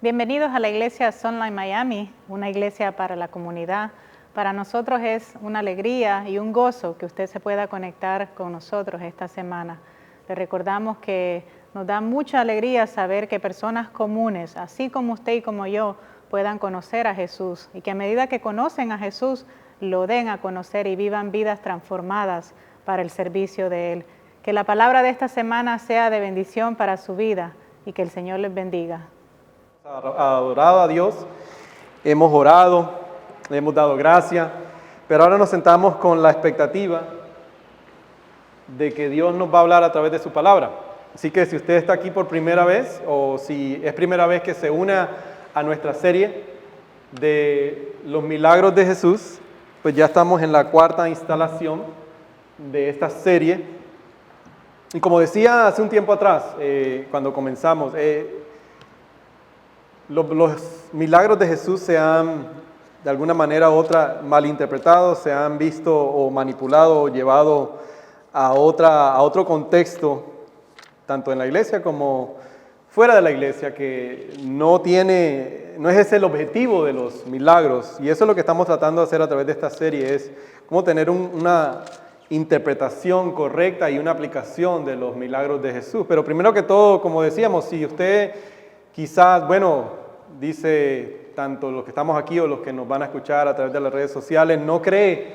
Bienvenidos a la iglesia Sunlight Miami, una iglesia para la comunidad. Para nosotros es una alegría y un gozo que usted se pueda conectar con nosotros esta semana. Le recordamos que nos da mucha alegría saber que personas comunes, así como usted y como yo, puedan conocer a Jesús y que a medida que conocen a Jesús, lo den a conocer y vivan vidas transformadas para el servicio de Él. Que la palabra de esta semana sea de bendición para su vida y que el Señor les bendiga. Adorado a Dios, hemos orado, le hemos dado gracias, pero ahora nos sentamos con la expectativa de que Dios nos va a hablar a través de su palabra. Así que si usted está aquí por primera vez o si es primera vez que se una a nuestra serie de los milagros de Jesús, pues ya estamos en la cuarta instalación de esta serie. Y como decía hace un tiempo atrás, cuando comenzamos, los milagros de Jesús se han, de alguna manera u otra, malinterpretados, se han visto o manipulado o llevado a otro contexto, tanto en la iglesia como fuera de la iglesia, que no es ese el objetivo de los milagros. Y eso es lo que estamos tratando de hacer a través de esta serie, es cómo tener una interpretación correcta y una aplicación de los milagros de Jesús. Pero primero que todo, como decíamos, si usted quizás, dice tanto los que estamos aquí o los que nos van a escuchar a través de las redes sociales, no cree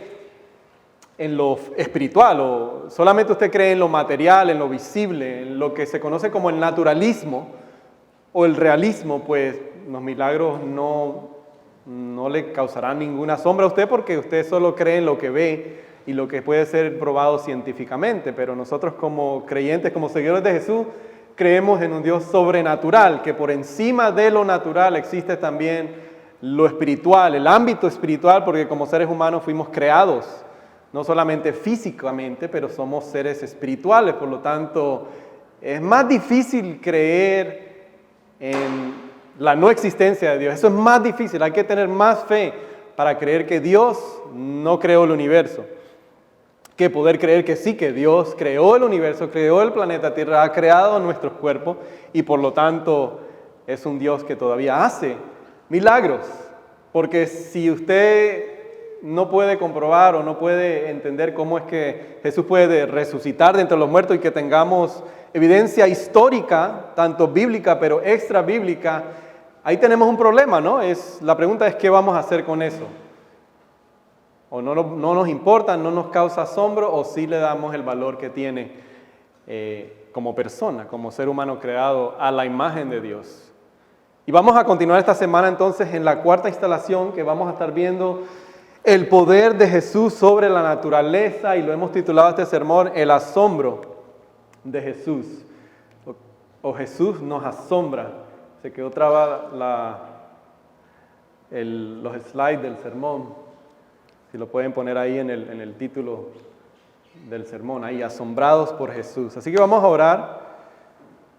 en lo espiritual o solamente usted cree en lo material, en lo visible, en lo que se conoce como el naturalismo o el realismo, pues los milagros no le causarán ninguna asombro a usted porque usted solo cree en lo que ve y lo que puede ser probado científicamente. Pero nosotros como creyentes, como seguidores de Jesús, creemos en un Dios sobrenatural, que por encima de lo natural existe también lo espiritual, el ámbito espiritual, porque como seres humanos fuimos creados, no solamente físicamente, pero somos seres espirituales. Por lo tanto, es más difícil creer en la no existencia de Dios. Eso es más difícil, hay que tener más fe para creer que Dios no creó el universo, que poder creer que sí, que Dios creó el universo, creó el planeta Tierra, ha creado nuestros cuerpos y por lo tanto es un Dios que todavía hace milagros. Porque si usted no puede comprobar o no puede entender cómo es que Jesús puede resucitar de entre los muertos y que tengamos evidencia histórica, tanto bíblica pero extra bíblica, ahí tenemos un problema, ¿no? La pregunta es ¿qué vamos a hacer con eso? O no nos importa, no nos causa asombro, o sí le damos el valor que tiene como persona, como ser humano creado a la imagen de Dios. Y vamos a continuar esta semana entonces en la cuarta instalación que vamos a estar viendo el poder de Jesús sobre la naturaleza, y lo hemos titulado este sermón, el asombro de Jesús. O Jesús nos asombra. Se quedó trabada los slides del sermón. Si lo pueden poner ahí en el título del sermón, ahí, asombrados por Jesús. Así que vamos a orar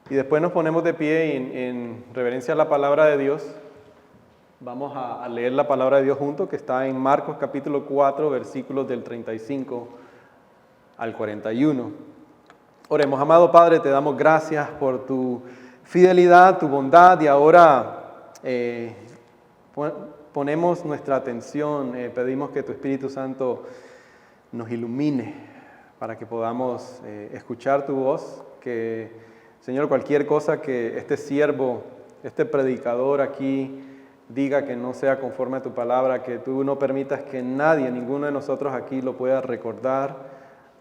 y después nos ponemos de pie en reverencia a la palabra de Dios. Vamos a leer la palabra de Dios juntos, que está en Marcos capítulo 4, versículos del 35 al 41. Oremos. Amado Padre, te damos gracias por tu fidelidad, tu bondad, y ahora ponemos nuestra atención, pedimos que tu Espíritu Santo nos ilumine para que podamos escuchar tu voz, que, Señor, cualquier cosa que este siervo, este predicador aquí diga que no sea conforme a tu palabra, que tú no permitas que nadie, ninguno de nosotros aquí lo pueda recordar.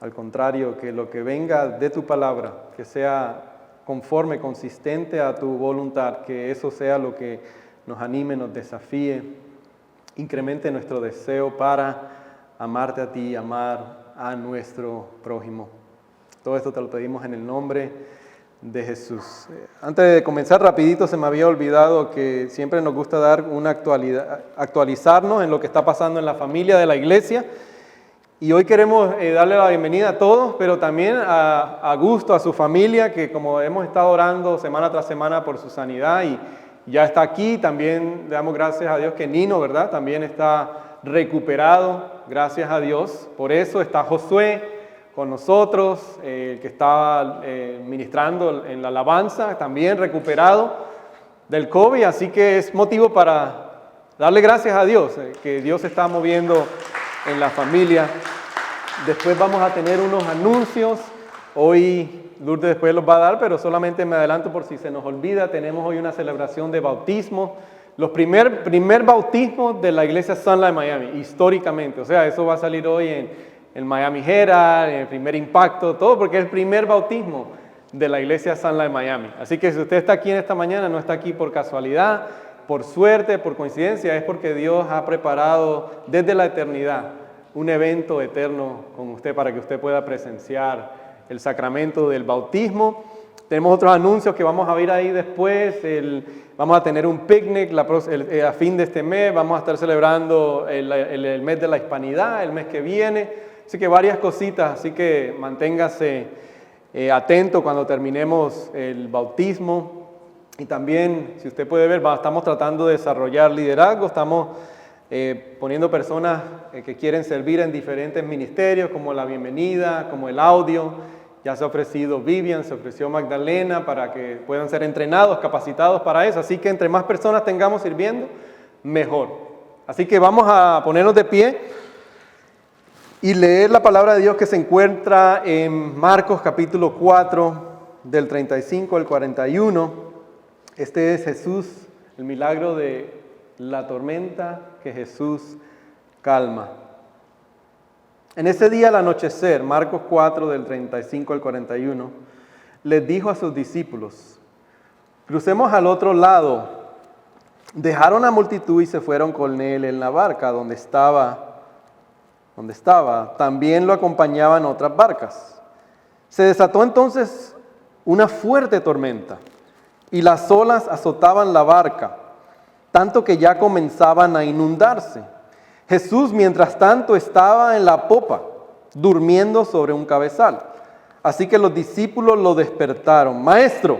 Al contrario, que lo que venga de tu palabra, que sea conforme, consistente a tu voluntad, que eso sea lo que nos anime, nos desafíe, incremente nuestro deseo para amarte a ti y amar a nuestro prójimo. Todo esto te lo pedimos en el nombre de Jesús. Antes de comenzar rapidito, se me había olvidado que siempre nos gusta dar una actualizarnos en lo que está pasando en la familia de la iglesia. Y hoy queremos darle la bienvenida a todos, pero también a Augusto, a su familia, que como hemos estado orando semana tras semana por su sanidad y ya está aquí. También le damos gracias a Dios que Nino, ¿verdad?, también está recuperado, gracias a Dios. Por eso está Josué con nosotros, que estaba ministrando en la alabanza, también recuperado. del COVID, así que es motivo para darle gracias a Dios, que Dios se está moviendo en la familia. Después vamos a tener unos anuncios. Hoy Lourdes después los va a dar, pero solamente me adelanto por si se nos olvida. Tenemos hoy una celebración de bautismo. Los primer bautismo de la iglesia Sunlight Miami, históricamente. O sea, eso va a salir hoy en el Miami Herald, en el Primer Impacto, todo porque es el primer bautismo de la iglesia Sunlight Miami. Así que si usted está aquí en esta mañana, no está aquí por casualidad, por suerte, por coincidencia, es porque Dios ha preparado desde la eternidad un evento eterno con usted para que usted pueda presenciar el sacramento del bautismo. Tenemos otros anuncios que vamos a ver ahí después. Vamos a tener un picnic a fin de este mes. Vamos a estar celebrando el mes de la hispanidad, el mes que viene. Así que varias cositas. Así que manténgase atento cuando terminemos el bautismo. Y también, si usted puede ver, estamos tratando de desarrollar liderazgo. Estamos poniendo personas que quieren servir en diferentes ministerios, como la bienvenida, como el audio. Ya se ha ofrecido Vivian, se ofreció Magdalena para que puedan ser entrenados, capacitados para eso. Así que entre más personas tengamos sirviendo, mejor. Así que vamos a ponernos de pie y leer la palabra de Dios que se encuentra en Marcos capítulo 4, del 35 al 41. Este es Jesús, el milagro de la tormenta que Jesús calma. En ese día al anochecer, Marcos 4, del 35 al 41, les dijo a sus discípulos: crucemos al otro lado. Dejaron a la multitud y se fueron con él en la barca donde estaba. También lo acompañaban otras barcas. Se desató entonces una fuerte tormenta y las olas azotaban la barca, tanto que ya comenzaban a inundarse. Jesús, mientras tanto, estaba en la popa, durmiendo sobre un cabezal. Así que los discípulos lo despertaron. «Maestro»,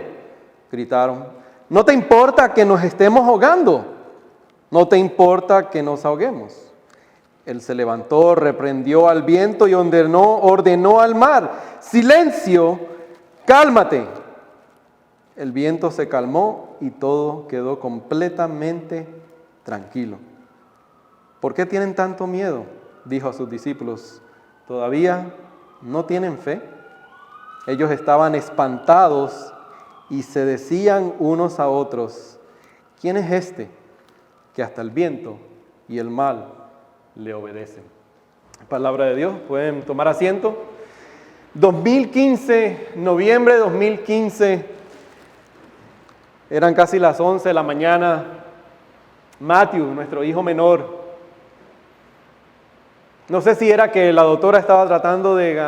gritaron, «¿no te importa que nos estemos ahogando? ¿No te importa que nos ahoguemos?» Él se levantó, reprendió al viento y ordenó al mar: «Silencio, cálmate». El viento se calmó y todo quedó completamente tranquilo. «¿Por qué tienen tanto miedo?», dijo a sus discípulos. «¿Todavía no tienen fe?». Ellos estaban espantados y se decían unos a otros: «¿Quién es este que hasta el viento y el mar le obedecen?». Palabra de Dios, pueden tomar asiento. 2015, noviembre de 2015, eran casi las 11 de la mañana. Matthew, nuestro hijo menor, no sé si era que la doctora estaba tratando de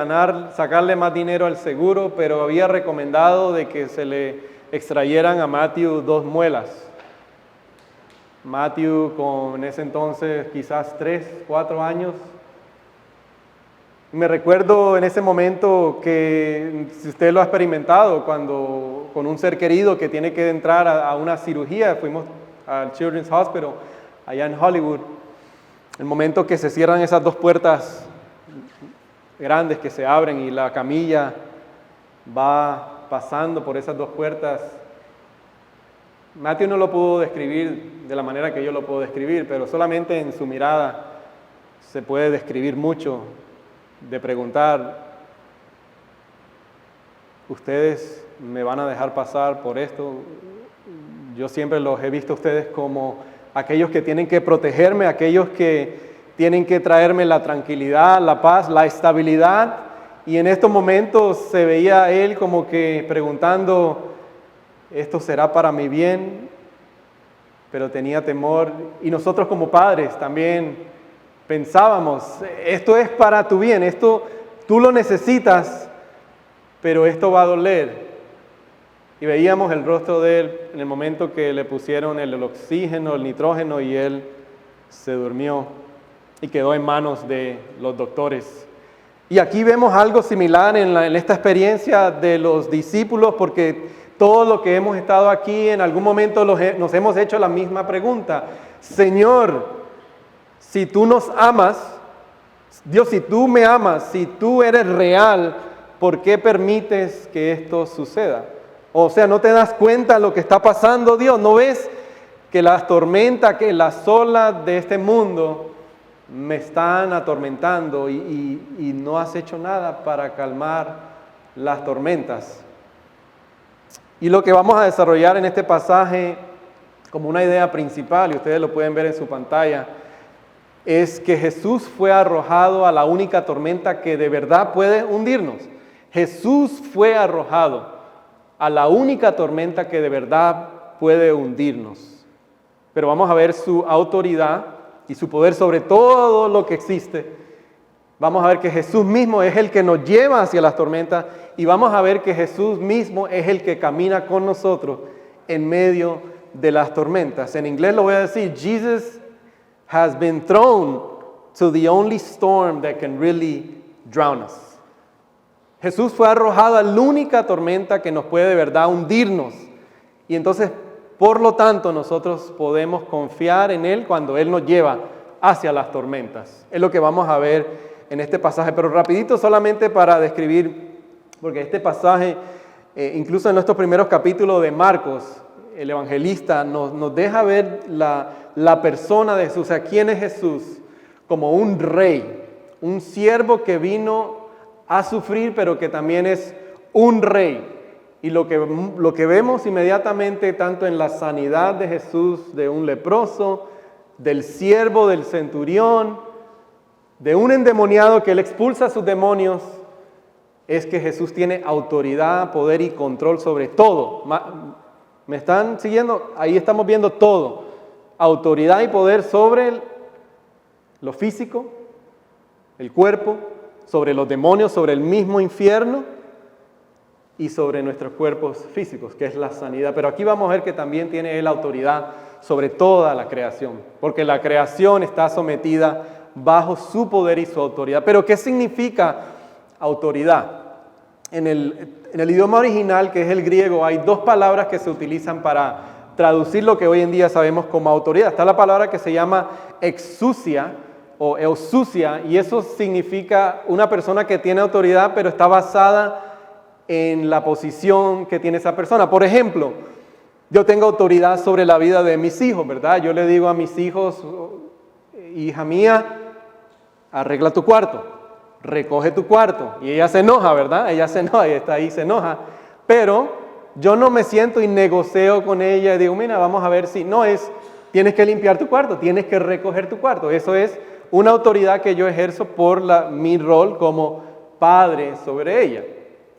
sacarle más dinero al seguro, pero había recomendado de que se le extrayeran a Matthew 2 muelas. Matthew con ese entonces quizás 3, 4 años. Me recuerdo en ese momento que, si usted lo ha experimentado, cuando con un ser querido que tiene que entrar a una cirugía, fuimos al Children's Hospital allá en Hollywood. El momento que se cierran esas 2 puertas grandes que se abren y la camilla va pasando por esas 2 puertas. Matthew no lo pudo describir de la manera que yo lo puedo describir, pero solamente en su mirada se puede describir mucho, de preguntar: ¿ustedes me van a dejar pasar por esto? Yo siempre los he visto a ustedes como aquellos que tienen que protegerme, aquellos que tienen que traerme la tranquilidad, la paz, la estabilidad. Y en estos momentos se veía a él como que preguntando: ¿esto será para mi bien? Pero tenía temor. Y nosotros como padres también pensábamos: esto es para tu bien, esto tú lo necesitas, pero esto va a doler. Y veíamos el rostro de él en el momento que le pusieron el oxígeno, el nitrógeno, y él se durmió y quedó en manos de los doctores. Y aquí vemos algo similar en esta experiencia de los discípulos, porque todos los que hemos estado aquí en algún momento nos hemos hecho la misma pregunta: Señor, si tú nos amas, Dios, si tú me amas, si tú eres real, ¿por qué permites que esto suceda? O sea, no te das cuenta de lo que está pasando, Dios. ¿No ves que las tormentas, que las olas de este mundo me están atormentando y no has hecho nada para calmar las tormentas? Y lo que vamos a desarrollar en este pasaje como una idea principal, y ustedes lo pueden ver en su pantalla, es que Jesús fue arrojado a la única tormenta que de verdad puede hundirnos. Jesús fue arrojado a la única tormenta que de verdad puede hundirnos. Pero vamos a ver su autoridad y su poder sobre todo lo que existe. Vamos a ver que Jesús mismo es el que nos lleva hacia las tormentas y vamos a ver que Jesús mismo es el que camina con nosotros en medio de las tormentas. En inglés lo voy a decir, Jesus has been thrown to the only storm that can really drown us. Jesús fue arrojado a la única tormenta que nos puede de verdad hundirnos. Y entonces, por lo tanto, nosotros podemos confiar en Él cuando Él nos lleva hacia las tormentas. Es lo que vamos a ver en este pasaje. Pero rapidito, solamente para describir, porque este pasaje, incluso en nuestros primeros capítulos de Marcos, el evangelista nos deja ver la persona de Jesús. O sea, ¿quién es Jesús? Como un rey, un siervo que vino a sufrir, pero que también es un rey. Y lo que vemos inmediatamente, tanto en la sanidad de Jesús, de un leproso, del siervo, del centurión, de un endemoniado que él expulsa a sus demonios, es que Jesús tiene autoridad, poder y control sobre todo. ¿Me están siguiendo? Ahí estamos viendo todo. Autoridad y poder sobre lo físico, el cuerpo, sobre los demonios, sobre el mismo infierno y sobre nuestros cuerpos físicos, que es la sanidad. Pero aquí vamos a ver que también tiene Él autoridad sobre toda la creación, porque la creación está sometida bajo su poder y su autoridad. Pero ¿qué significa autoridad? En el idioma original, que es el griego, hay dos palabras que se utilizan para traducir lo que hoy en día sabemos como autoridad. Está la palabra que se llama exousia o exousia, y eso significa una persona que tiene autoridad, pero está basada en la posición que tiene esa persona. Por ejemplo, yo tengo autoridad sobre la vida de mis hijos, ¿verdad? Yo le digo a mis hijos, hija mía, arregla tu cuarto, recoge tu cuarto. Y ella se enoja, ¿verdad? Ella se enoja, ella está ahí, se enoja. Pero yo no me siento y negocio con ella y digo, mira, vamos a ver si no es, tienes que limpiar tu cuarto, tienes que recoger tu cuarto. Eso es una autoridad que yo ejerzo por mi rol como padre sobre ella.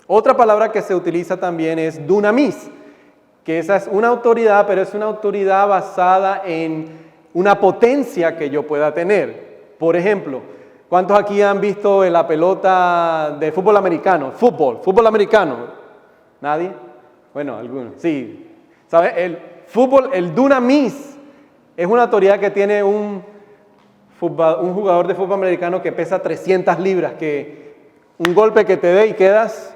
Otra palabra que se utiliza también es dunamis, que esa es una autoridad, pero es una autoridad basada en una potencia que yo pueda tener. Por ejemplo, ¿cuántos aquí han visto la pelota de fútbol americano? Fútbol americano. ¿Nadie? Bueno, algunos. Sí. ¿Sabe? El fútbol, el dunamis, es una autoridad que tiene un jugador de fútbol americano que pesa 300 libras, que un golpe que te dé y quedas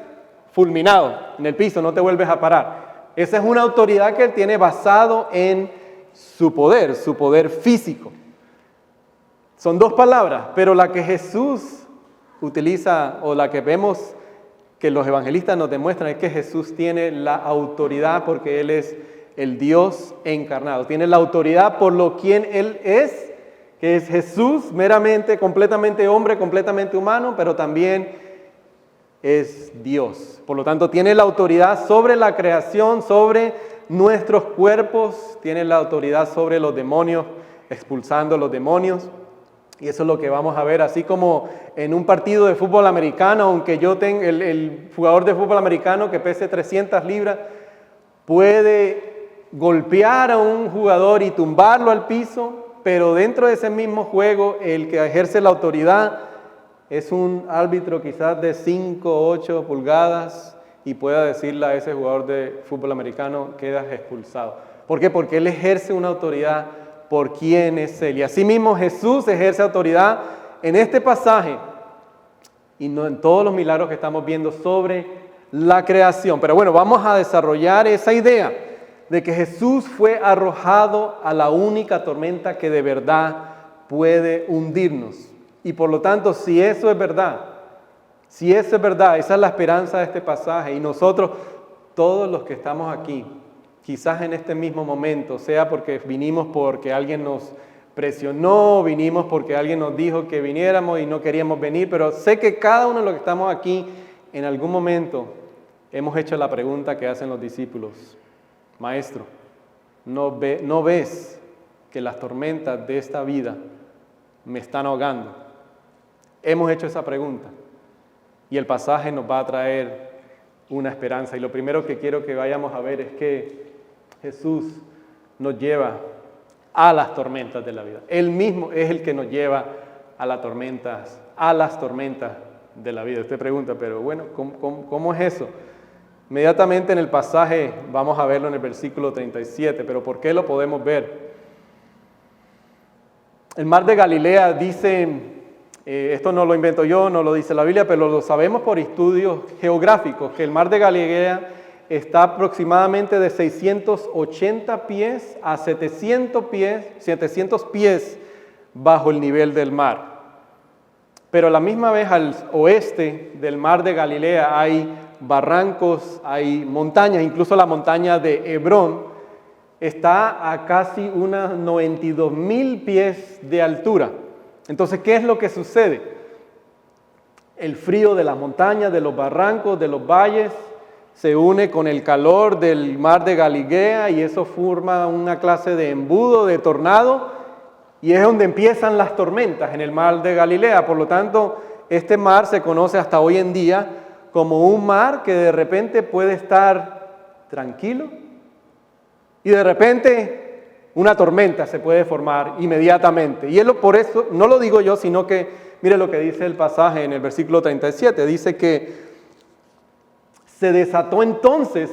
fulminado en el piso, no te vuelves a parar. Esa es una autoridad que él tiene basado en su poder físico. Son dos palabras, pero la que Jesús utiliza o la que vemos que los evangelistas nos demuestran es que Jesús tiene la autoridad porque Él es el Dios encarnado. Tiene la autoridad por lo quien Él es, que es Jesús, meramente, completamente hombre, completamente humano, pero también es Dios. Por lo tanto, tiene la autoridad sobre la creación, sobre nuestros cuerpos, tiene la autoridad sobre los demonios, expulsando los demonios. Y eso es lo que vamos a ver, así como en un partido de fútbol americano, aunque yo tenga el jugador de fútbol americano que pese 300 libras, puede golpear a un jugador y tumbarlo al piso, pero dentro de ese mismo juego, el que ejerce la autoridad es un árbitro quizás de 5 o 8 pulgadas y pueda decirle a ese jugador de fútbol americano, quedas expulsado. ¿Por qué? Porque él ejerce una autoridad por quién es Él. Y así mismo Jesús ejerce autoridad en este pasaje y no en todos los milagros que estamos viendo sobre la creación. Pero bueno, vamos a desarrollar esa idea de que Jesús fue arrojado a la única tormenta que de verdad puede hundirnos. Y por lo tanto, si eso es verdad, esa es la esperanza de este pasaje y nosotros todos los que estamos aquí, quizás en este mismo momento, sea porque vinimos porque alguien nos presionó, vinimos porque alguien nos dijo que viniéramos y no queríamos venir, pero sé que cada uno de los que estamos aquí, en algún momento, hemos hecho la pregunta que hacen los discípulos: Maestro, ¿no ves que las tormentas de esta vida me están ahogando? Hemos hecho esa pregunta y el pasaje nos va a traer una esperanza. Y lo primero que quiero que vayamos a ver es que Jesús nos lleva a las tormentas de la vida. Él mismo es el que nos lleva a las tormentas de la vida. Usted pregunta, pero bueno, ¿cómo es eso? Inmediatamente en el pasaje, vamos a verlo en el versículo 37, pero ¿por qué lo podemos ver? El mar de Galilea dice, esto no lo invento yo, no lo dice la Biblia, pero lo sabemos por estudios geográficos, que el mar de Galilea está aproximadamente de 680 pies a 700 pies bajo el nivel del mar. Pero a la misma vez al oeste del mar de Galilea hay barrancos, hay montañas, incluso la montaña de Hebrón está a casi unas 92,000 pies de altura. Entonces, ¿qué es lo que sucede? El frío de las montañas, de los barrancos, de los valles, se une con el calor del mar de Galilea y eso forma una clase de embudo, de tornado, y es donde empiezan las tormentas en el mar de Galilea. Por lo tanto, este mar se conoce hasta hoy en día como un mar que de repente puede estar tranquilo y de repente una tormenta se puede formar inmediatamente. Y por eso, no lo digo yo, sino que mire lo que dice el pasaje en el versículo 37, dice que se desató entonces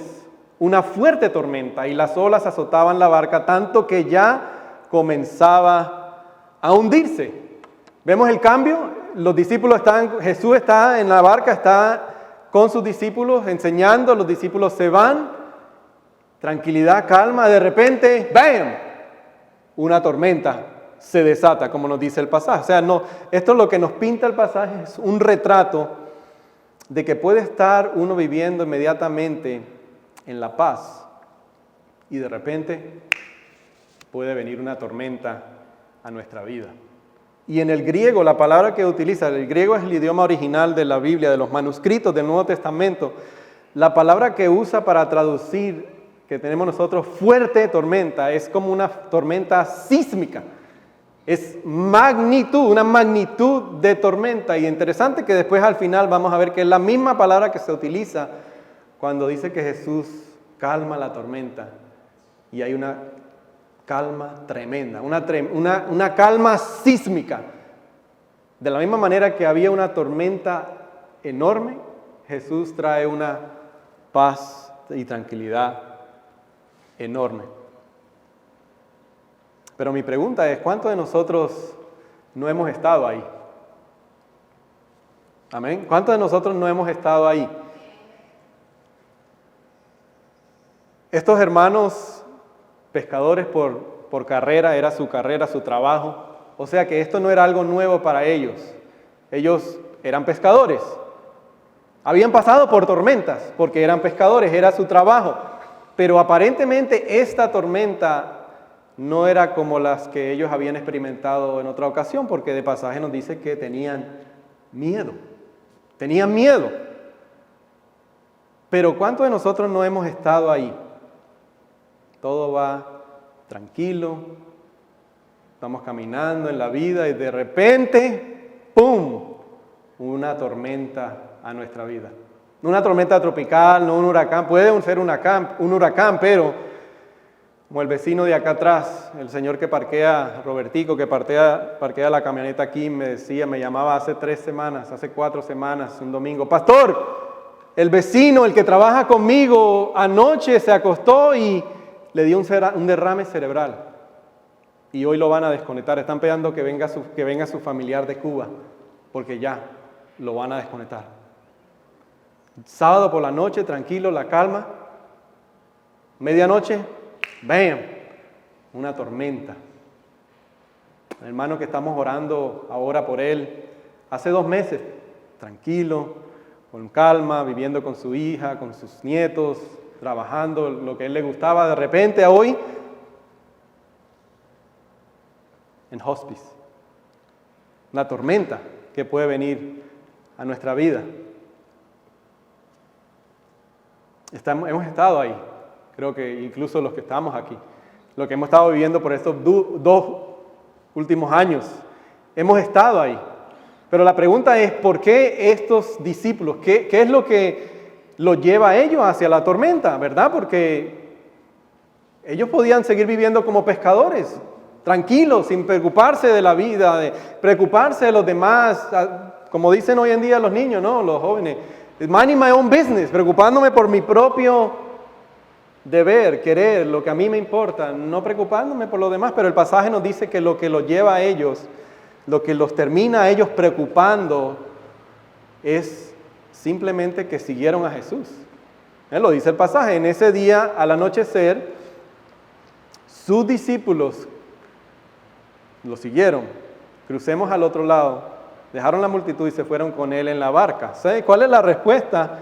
una fuerte tormenta y las olas azotaban la barca tanto que ya comenzaba a hundirse. ¿Vemos el cambio? Jesús está en la barca, está con sus discípulos enseñando, los discípulos se van, tranquilidad, calma, de repente, ¡bam!, una tormenta se desata, como nos dice el pasaje. O sea, esto es lo que nos pinta el pasaje, es un retrato de que puede estar uno viviendo inmediatamente en la paz y de repente puede venir una tormenta a nuestra vida. Y en el griego, la palabra que utiliza, el griego es el idioma original de la Biblia, de los manuscritos del Nuevo Testamento. La palabra que usa para traducir, que tenemos nosotros, fuerte tormenta, es como una tormenta sísmica. Es una magnitud de tormenta. Y interesante que después al final vamos a ver que es la misma palabra que se utiliza cuando dice que Jesús calma la tormenta. Y hay una calma tremenda, una calma sísmica. De la misma manera que había una tormenta enorme, Jesús trae una paz y tranquilidad enorme. Pero mi pregunta es, ¿cuántos de nosotros no hemos estado ahí? Amén. ¿Cuántos de nosotros no hemos estado ahí? Estos hermanos pescadores por carrera, era su carrera, su trabajo. O sea que esto no era algo nuevo para ellos. Ellos eran pescadores. Habían pasado por tormentas porque eran pescadores, era su trabajo. Pero aparentemente esta tormenta no era como las que ellos habían experimentado en otra ocasión, porque de pasaje nos dice que tenían miedo. Tenían miedo. Pero ¿cuántos de nosotros no hemos estado ahí? Todo va tranquilo, estamos caminando en la vida y de repente, ¡pum!, una tormenta a nuestra vida. No una tormenta tropical, no un huracán, puede ser un huracán, pero como el vecino de acá atrás, el señor que parquea, Robertico, que parquea la camioneta aquí, me llamaba hace 4 semanas, un domingo: pastor, el vecino, el que trabaja conmigo, anoche se acostó y le dio un derrame cerebral y hoy lo van a desconectar. Están esperando que venga su familiar de Cuba, porque ya lo van a desconectar. Sábado por la noche, tranquilo, la calma. Medianoche, ¡bam!, una tormenta. El hermano que estamos orando ahora por él, hace 2 meses, tranquilo, con calma, viviendo con su hija, con sus nietos, trabajando lo que a él le gustaba, de repente hoy en hospice. Una tormenta que puede venir a nuestra vida. Hemos estado ahí, creo que incluso los que estamos aquí, lo que hemos estado viviendo por estos 2 últimos años, hemos estado ahí. Pero la pregunta es, ¿por qué estos discípulos? ¿Qué es lo que los lleva a ellos hacia la tormenta? ¿Verdad? Porque ellos podían seguir viviendo como pescadores, tranquilos, sin preocuparse de la vida, de preocuparse de los demás, como dicen hoy en día los niños, ¿no? Los jóvenes. Minding my own business, preocupándome por mi propio deber, querer, lo que a mí me importa, no preocupándome por lo demás, pero el pasaje nos dice que lo que los lleva a ellos, lo que los termina a ellos preocupando, es simplemente que siguieron a Jesús. Lo dice el pasaje, en ese día al anochecer, sus discípulos lo siguieron. Crucemos al otro lado. Dejaron la multitud y se fueron con él en la barca. ¿Sabe cuál es la respuesta?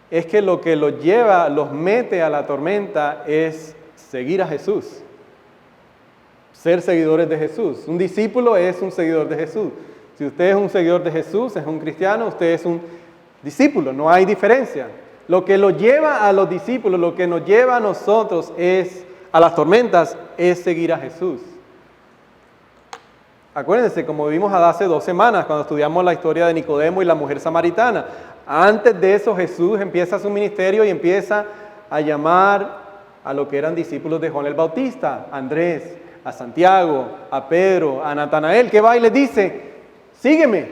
Es que lo que los lleva, los mete a la tormenta es seguir a Jesús. Ser seguidores de Jesús. Un discípulo es un seguidor de Jesús. Si usted es un seguidor de Jesús, es un cristiano, usted es un discípulo. No hay diferencia. Lo que los lleva a los discípulos, lo que nos lleva a nosotros a las tormentas, es seguir a Jesús. Acuérdense, como vimos hace 2 semanas, cuando estudiamos la historia de Nicodemo y la mujer samaritana. Antes de eso, Jesús empieza su ministerio y empieza a llamar a lo que eran discípulos de Juan el Bautista, a Andrés, a Santiago, a Pedro, a Natanael, que va y les dice, sígueme.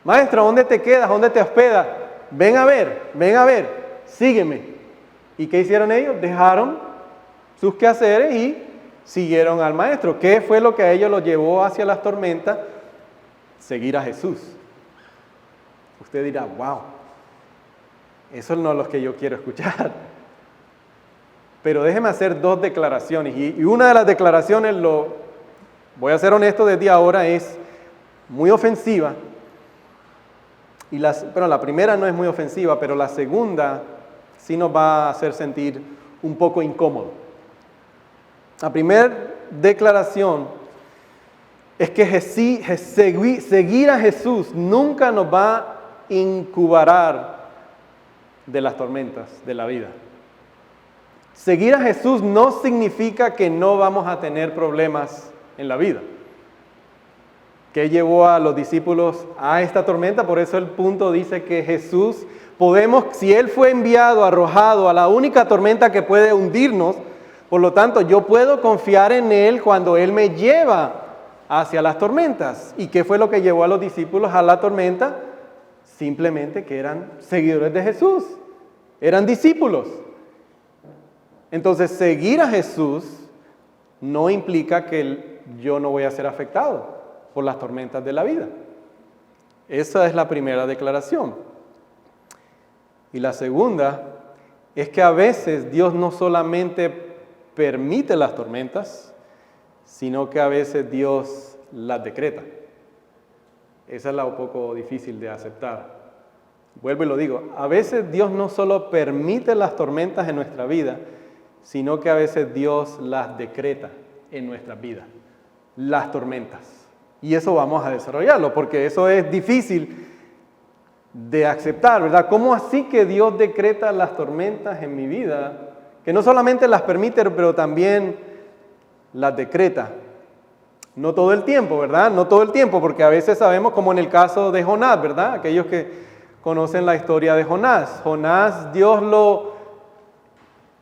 Maestro, ¿dónde te quedas? ¿Dónde te hospedas? Ven a ver, sígueme. ¿Y qué hicieron ellos? Dejaron sus quehaceres y siguieron al Maestro. ¿Qué fue lo que a ellos los llevó hacia las tormentas? Seguir a Jesús. Usted dirá, wow, eso no es lo que yo quiero escuchar. Pero déjeme hacer 2 declaraciones. Y una de las declaraciones, voy a ser honesto desde ahora, es muy ofensiva. Pero la primera no es muy ofensiva, pero la segunda sí nos va a hacer sentir un poco incómodo. La primera declaración es que seguir a Jesús nunca nos va a incubar de las tormentas de la vida. Seguir a Jesús no significa que no vamos a tener problemas en la vida. ¿Qué llevó a los discípulos a esta tormenta? Por eso el punto dice que Jesús, si Él fue enviado, arrojado a la única tormenta que puede hundirnos, por lo tanto, yo puedo confiar en Él cuando Él me lleva hacia las tormentas. ¿Y qué fue lo que llevó a los discípulos a la tormenta? Simplemente que eran seguidores de Jesús, eran discípulos. Entonces, seguir a Jesús no implica que yo no voy a ser afectado por las tormentas de la vida. Esa es la primera declaración. Y la segunda es que a veces Dios no solamente permite las tormentas, sino que a veces Dios las decreta. Esa es la un poco difícil de aceptar. Vuelvo y lo digo, a veces Dios no solo permite las tormentas en nuestra vida, sino que a veces Dios las decreta en nuestras vidas, las tormentas. Y eso vamos a desarrollarlo, porque eso es difícil de aceptar, ¿verdad? ¿Cómo así que Dios decreta las tormentas en mi vida? Que no solamente las permite, pero también las decreta. No todo el tiempo, ¿verdad? No todo el tiempo, porque a veces sabemos, como en el caso de Jonás, ¿verdad? Aquellos que conocen la historia de Jonás. Jonás, Dios lo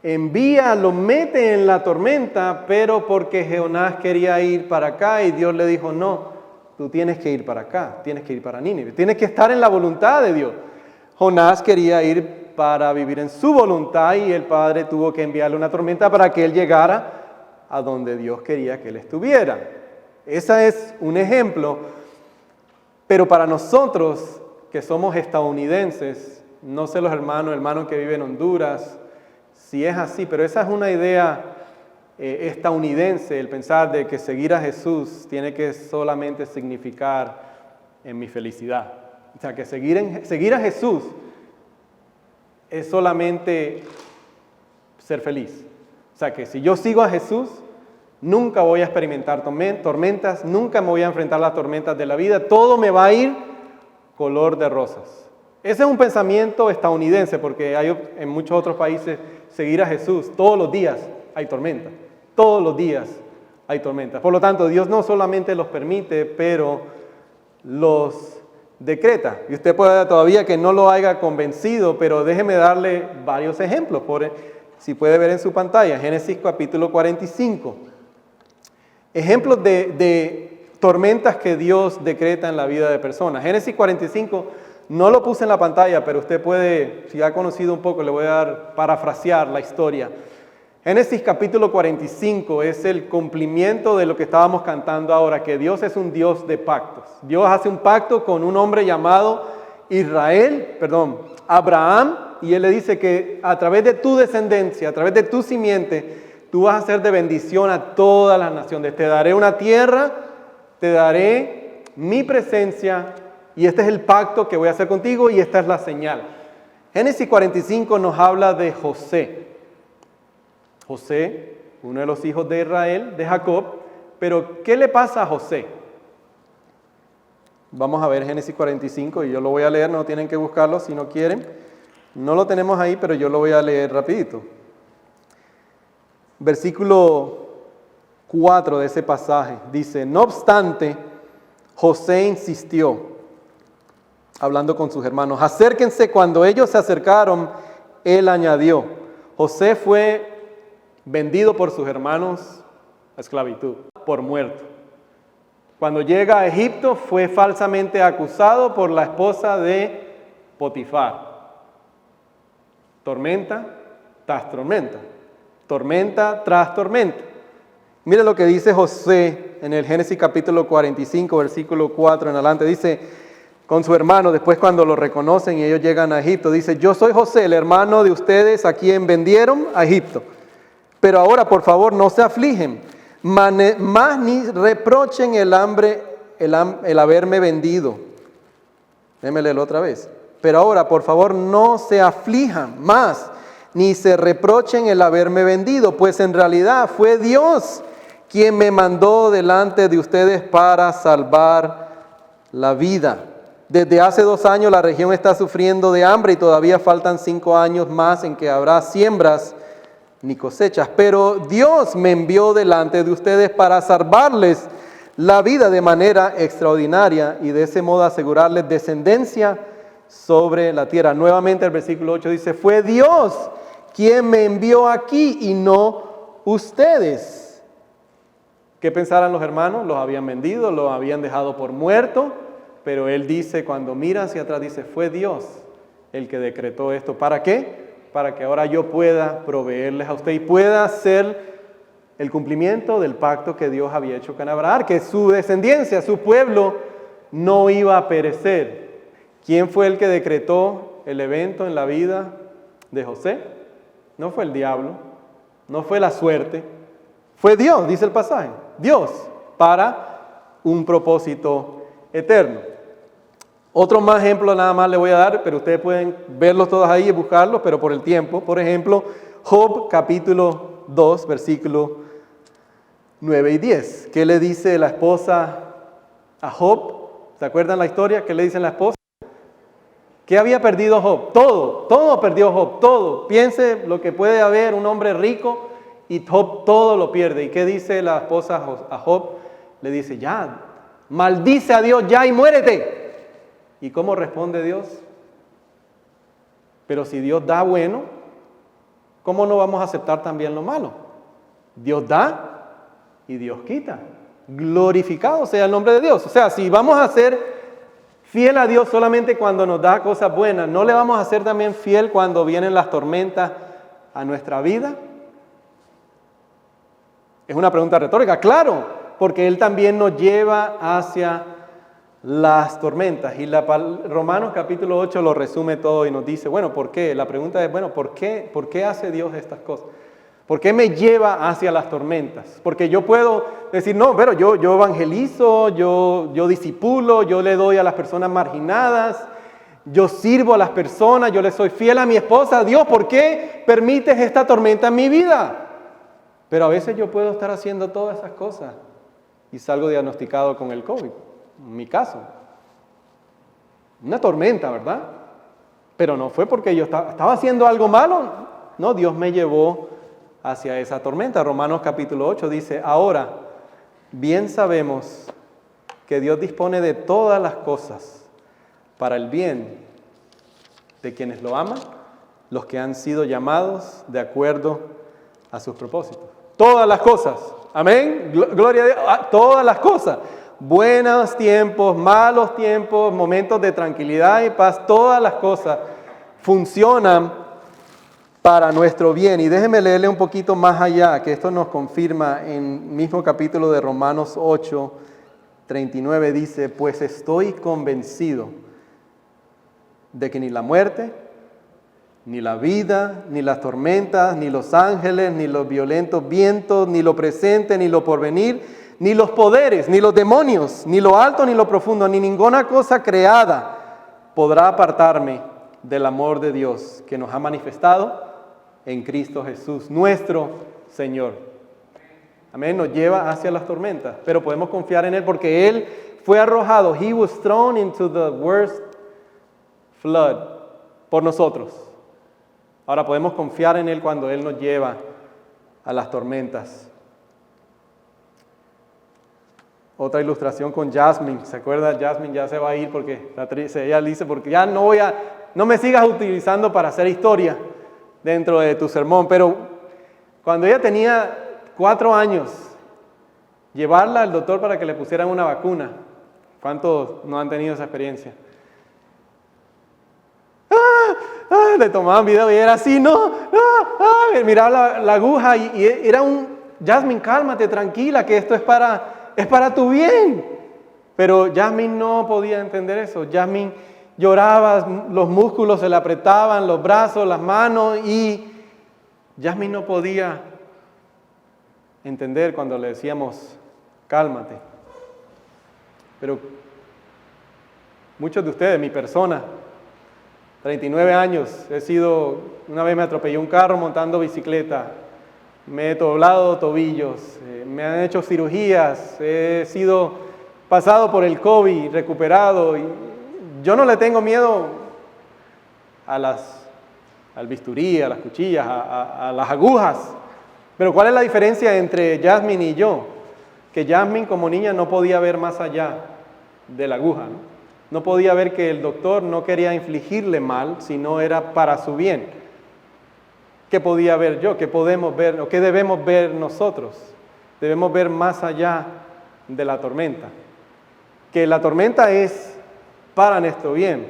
envía, lo mete en la tormenta, pero porque Jonás quería ir para acá y Dios le dijo, no, tú tienes que ir para acá, tienes que ir para Nínive, tienes que estar en la voluntad de Dios. Jonás quería ir para vivir en su voluntad y el Padre tuvo que enviarle una tormenta para que él llegara a donde Dios quería que él estuviera. Ese es un ejemplo, pero para nosotros que somos estadounidenses, no sé los hermanos que viven en Honduras, si es así, pero esa es una idea estadounidense, el pensar de que seguir a Jesús tiene que solamente significar en mi felicidad. O sea, que seguir a Jesús es solamente ser feliz. O sea que si yo sigo a Jesús, nunca voy a experimentar tormentas, nunca me voy a enfrentar a las tormentas de la vida, todo me va a ir color de rosas. Ese es un pensamiento estadounidense, porque hay en muchos otros países seguir a Jesús. Todos los días hay tormentas, todos los días hay tormentas. Por lo tanto, Dios no solamente los permite, pero los decreta. Y usted puede todavía que no lo haya convencido, pero déjeme darle varios ejemplos. Si puede ver en su pantalla, Génesis capítulo 45. Ejemplos de tormentas que Dios decreta en la vida de personas. Génesis 45, no lo puse en la pantalla, pero usted puede, si ha conocido un poco, le voy a parafrasear la historia. Génesis capítulo 45 es el cumplimiento de lo que estábamos cantando ahora, que Dios es un Dios de pactos. Dios hace un pacto con un hombre llamado Abraham, y Él le dice que a través de tu descendencia, a través de tu simiente, tú vas a ser de bendición a todas las naciones. Te daré una tierra, te daré mi presencia, y este es el pacto que voy a hacer contigo, y esta es la señal. Génesis 45 nos habla de José. José, uno de los hijos de Israel, de Jacob, pero ¿qué le pasa a José? Vamos a ver Génesis 45 y yo lo voy a leer, no tienen que buscarlo si no quieren. No lo tenemos ahí, pero yo lo voy a leer rapidito. Versículo 4 de ese pasaje dice: no obstante, José insistió, hablando con sus hermanos, acérquense. Cuando ellos se acercaron, él añadió, José fue vendido por sus hermanos a esclavitud, por muerto. Cuando llega a Egipto fue falsamente acusado por la esposa de Potifar. Tormenta tras tormenta, tormenta tras tormenta. Mire lo que dice José en el Génesis capítulo 45, versículo 4 en adelante. Dice, con su hermano, después cuando lo reconocen y ellos llegan a Egipto, dice, yo soy José, el hermano de ustedes a quien vendieron a Egipto. Pero ahora, por favor, no se afligen, más ni reprochen el haberme vendido. Déjeme leerlo otra vez. Pero ahora, por favor, no se aflijan más, ni se reprochen el haberme vendido, pues en realidad fue Dios quien me mandó delante de ustedes para salvar la vida. Desde hace 2 años la región está sufriendo de hambre y todavía faltan 5 años más en que habrá siembras ni cosechas, pero Dios me envió delante de ustedes para salvarles la vida de manera extraordinaria y de ese modo asegurarles descendencia sobre la tierra. Nuevamente el versículo 8 dice, fue Dios quien me envió aquí y no ustedes. ¿Qué pensaran los hermanos? Los habían vendido, los habían dejado por muerto, pero él dice, cuando mira hacia atrás, dice, fue Dios el que decretó esto. ¿Para qué? Para que ahora yo pueda proveerles a usted y pueda hacer el cumplimiento del pacto que Dios había hecho con Abraham, que su descendencia, su pueblo, no iba a perecer. ¿Quién fue el que decretó el evento en la vida de José? No fue el diablo, no fue la suerte, fue Dios, dice el pasaje. Dios, para un propósito eterno. Otro más ejemplo nada más le voy a dar, pero ustedes pueden verlos todos ahí y buscarlos, pero por el tiempo. Por ejemplo, Job capítulo 2, versículo 9 y 10. ¿Qué le dice la esposa a Job? ¿Se acuerdan la historia? ¿Qué le dice la esposa? ¿Qué había perdido Job? Todo perdió Job, todo. Piense lo que puede haber un hombre rico y Job todo lo pierde. ¿Y qué dice la esposa a Job? Le dice, ya, maldice a Dios ya y muérete. ¿Y cómo responde Dios? Pero si Dios da bueno, ¿cómo no vamos a aceptar también lo malo? Dios da y Dios quita. Glorificado sea el nombre de Dios. O sea, si vamos a ser fiel a Dios solamente cuando nos da cosas buenas, ¿no le vamos a ser también fiel cuando vienen las tormentas a nuestra vida? Es una pregunta retórica, claro, porque Él también nos lleva hacia las tormentas. Y Romanos capítulo 8 lo resume todo y nos dice, bueno, ¿por qué? La pregunta es, bueno, ¿por qué hace Dios estas cosas? ¿Por qué me lleva hacia las tormentas? Porque yo puedo decir, no, pero yo evangelizo, yo discipulo, yo le doy a las personas marginadas, yo sirvo a las personas, yo le soy fiel a mi esposa. Dios, ¿por qué permites esta tormenta en mi vida? Pero a veces yo puedo estar haciendo todas esas cosas y salgo diagnosticado con el COVID, en mi caso. Una tormenta, ¿verdad? Pero no fue porque yo estaba haciendo algo malo. No, Dios me llevó hacia esa tormenta. Romanos capítulo 8 dice, ahora, bien sabemos que Dios dispone de todas las cosas para el bien de quienes lo aman, los que han sido llamados de acuerdo a sus propósitos. Todas las cosas, amén, gloria a Dios, todas las cosas, buenos tiempos, malos tiempos, momentos de tranquilidad y paz, todas las cosas funcionan para nuestro bien. Y déjeme leerle un poquito más allá, que esto nos confirma en el mismo capítulo de Romanos 8, 39, dice, pues estoy convencido de que ni la muerte, ni la vida, ni las tormentas, ni los ángeles, ni los violentos vientos, ni lo presente, ni lo porvenir, ni los poderes, ni los demonios, ni lo alto, ni lo profundo, ni ninguna cosa creada podrá apartarme del amor de Dios que nos ha manifestado en Cristo Jesús, nuestro Señor. Amén, nos lleva hacia las tormentas, pero podemos confiar en Él porque Él fue arrojado. He was thrown into the worst flood por nosotros. Ahora podemos confiar en Él cuando Él nos lleva a las tormentas. Otra ilustración con Jasmine. ¿Se acuerda? Jasmine ya se va a ir porque ella dice, porque ya no me sigas utilizando para hacer historia dentro de tu sermón. Pero cuando ella tenía 4 años, llevarla al doctor para que le pusieran una vacuna. ¿Cuántos no han tenido esa experiencia? Le tomaban video y era así, miraba la aguja y era Jasmine, cálmate, tranquila, que esto es para tu bien. Pero Jasmine no podía entender eso. Jasmine lloraba, los músculos se le apretaban, los brazos, las manos, y Jasmine no podía entender cuando le decíamos, cálmate. Pero muchos de ustedes, mi persona, 39 años, una vez me atropelló un carro montando bicicleta, me he doblado tobillos, me han hecho cirugías, he sido pasado por el COVID, recuperado, y yo no le tengo miedo al bisturí, a las cuchillas, a las agujas. Pero ¿cuál es la diferencia entre Jasmine y yo? Que Jasmine como niña no podía ver más allá de la aguja, ¿no? No podía ver que el doctor no quería infligirle mal, sino era para su bien. ¿Qué podía ver yo? ¿Qué podemos ver? ¿O qué debemos ver nosotros? Debemos ver más allá de la tormenta. Que la tormenta es para nuestro bien.